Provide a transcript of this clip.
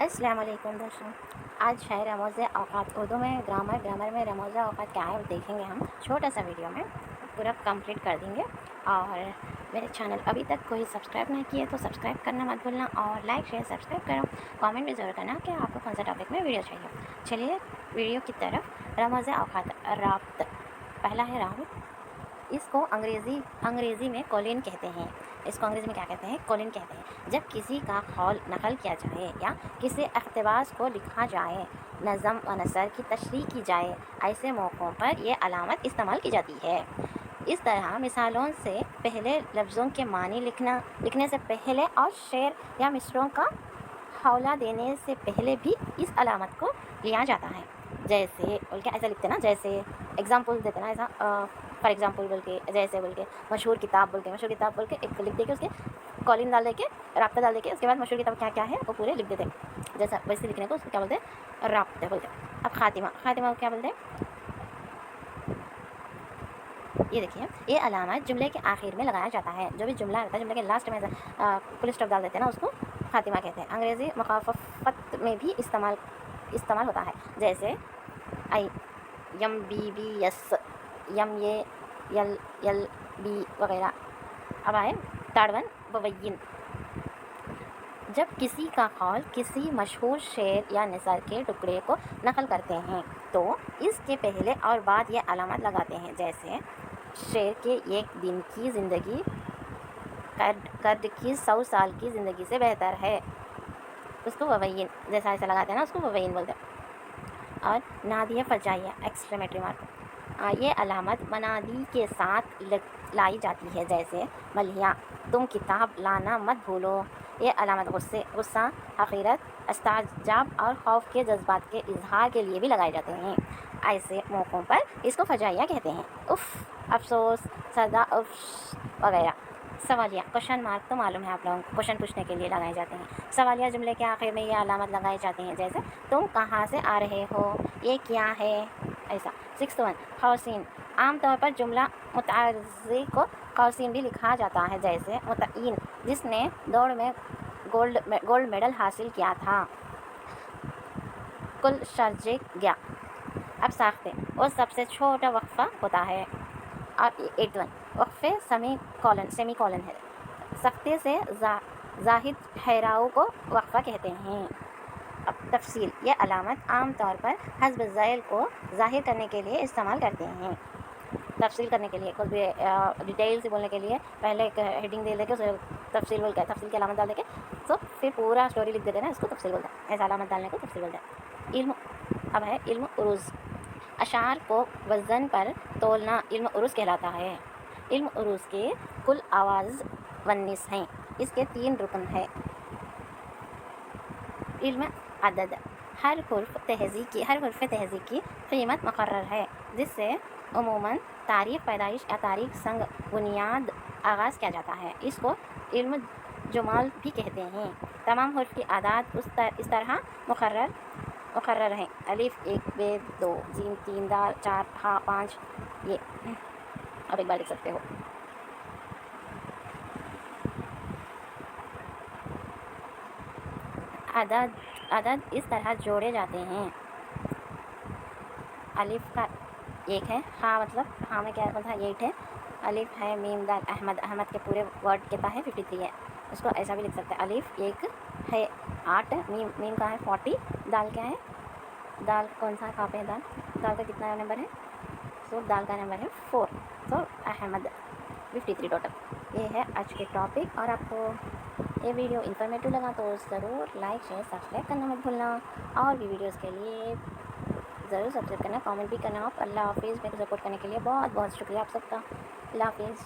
السلام علیکم دوستوں، آج ہے رموز اوقات اردو میں گرامر میں رموز اوقات کیا ہے وہ دیکھیں گے. ہم چھوٹا سا ویڈیو میں پورا کمپلیٹ کر دیں گے. اور میرے چینل ابھی تک کوئی سبسکرائب نہیں کیے تو سبسکرائب کرنا مت بھولنا، اور لائک شیئر سبسکرائب کرو. کامنٹ بھی ضرور کرنا کہ آپ کو کون سا ٹاپک میں ویڈیو چاہیے. چلیے ویڈیو کی طرف. رموز اوقات. رابط. پہلا ہے رابط. اس کو انگریزی میں کولن کہتے ہیں. اس کو انگریزی میں کیا کہتے ہیں؟ کولن کہتے ہیں. جب کسی کا قول نقل کیا جائے یا کسی اقتباس کو لکھا جائے، نظم و نثر کی تشریح کی جائے، ایسے موقعوں پر یہ علامت استعمال کی جاتی ہے. اس طرح مثالوں سے پہلے لفظوں کے معنی لکھنے سے پہلے اور شعر یا مصرعوں کا حوالہ دینے سے پہلے بھی اس علامت کو لیا جاتا ہے. جیسے بول کے ایسا لکھتے نا، جیسے ایگزامپل دیتے نا، ایسا فار ایگزامپل بول کے، جیسے بول کے مشہور کتاب بول کے ایک لکھ دے کے اس کے کالن ڈال دے کے رابطہ ڈال دے کے اس کے بعد مشہور کتاب کیا ہے وہ پورے لکھ دیتے. جیسا ویسے لکھنے کو اس کو کیا بولتے ہیں؟ رابطے بولتے ہیں. اب خاتمہ کو کیا بولتے ہیں؟ یہ دیکھیے، یہ علامت جملے کے آخر میں لگایا جاتا ہے. جو بھی جملہ رہتا ہے جملے کے لاسٹ میں فل اسٹاپ ڈال دیتے ہیں نا، اس کو خاتمہ کہتے ہیں. انگریزی مخففت میں بھی استعمال ہوتا ہے. جیسے I M B B S, M A L be وغیرہ. اب آئے تاڑون بوین. جب کسی کا قول کسی مشہور شعر یا نثر کے ٹکڑے کو نقل کرتے ہیں تو اس کے پہلے اور بعد یہ علامت لگاتے ہیں. جیسے شعر کے ایک دن کی زندگی کرد کی 100 سال کی زندگی سے بہتر ہے، اس کو ووین جیسا ایسا لگاتے ہیں نا، اس کو ووین بولتے ہیں. اور نادیہ فجائیہ ایکسکلیمیٹری مارک. یہ علامت منادی کے ساتھ لائی جاتی ہے. جیسے ملیحہ تم کتاب لانا مت بھولو. یہ علامت غصہ، حقیرت، استعجاب اور خوف کے جذبات کے اظہار کے لیے بھی لگائے جاتے ہیں. ایسے موقعوں پر اس کو فجائیہ کہتے ہیں. اف، افسوس، سزا، اف وغیرہ. سوالیہ کوشچن مارک تو معلوم ہے آپ لوگوں کو، کوشچن پوچھنے کے لیے لگائے جاتے ہیں. سوالیہ جملے کے آخر میں یہ علامت لگائی جاتی ہیں. جیسے تم کہاں سے آ رہے ہو، یہ کیا ہے، ایسا. 61 قوسین. عام طور پر جملہ متعارضی کو قوسین بھی لکھا جاتا ہے. جیسے متعین جس نے دوڑ میں گولڈ میڈل حاصل کیا تھا، کل شرجے گیا. اب ساختے، وہ سب سے چھوٹا وقفہ ہوتا ہے. اور 81 وقفے سیمی کولن ہے. سختے سے زاہد ٹھہراؤ کو وقفہ کہتے ہیں. اب تفصیل. یہ علامت عام طور پر حسب ذیل کو ظاہر کرنے کے لیے استعمال کرتے ہیں. تفصیل کرنے کے لیے، کچھ بھی ڈیٹیل سے بولنے کے لیے پہلے ایک ہیڈنگ دے کے اسے تفصیل بول کے، تفصیل کی علامت ڈال دے کے تو پھر پورا اسٹوری لکھ دیتے ہیں نا، اس کو تفصیل بولتے ہیں. ایسا علامت ڈالنے کو تفصیل بولتے ہیں. علم. اب ہے علم عروض. اشعار کو وزن پر تولنا علم عروض کہلاتا ہے. علم عروض کے کل آواز 19 ہیں. اس کے 3 رکن ہیں. علم عدد. ہر حرف تہذیب کی قیمت مقرر ہے، جس سے عموماً تاریخ پیدائش یا تاریخ سنگ بنیاد آغاز کیا جاتا ہے. اس کو علم جمال بھی کہتے ہیں. تمام حروف کی اعداد اس طرح مقرر ہیں: الف 1 ب 2 ج 3 د 4 ح 5. یہ اب ایک بار لکھ سکتے ہو. عدد اس طرح جوڑے جاتے ہیں. الف کا 1 ہے، ہاں مطلب ہاں میں کیا تھا 8 ہے. الف ہے، میم دال احمد کے پورے ورڈ کتنا ہے 53 ہے. اس کو ایسا بھی لکھ سکتے ہیں. الف 1 ہے 8، میم کا ہے 40، دال کیا ہے، دال کون سا کہاں پہ ہے، دال کا کتنا نمبر ہے، تو دال کا نمبر ہے 4. تو احمد 53 ٹوٹل. یہ ہے آج کے ٹاپک. اور آپ کو یہ ویڈیو انفارمیٹیو لگا تو ضرور لائک شیئر سبسکرائب کرنا مت بھولنا. اور بھی ویڈیوز کے لیے ضرور سبسکرائب کرنا، کامنٹ بھی کرنا. آپ اللہ حافظ. میرے کو سپورٹ کرنے کے لیے بہت بہت شکریہ آپ سب کا. اللہ حافظ.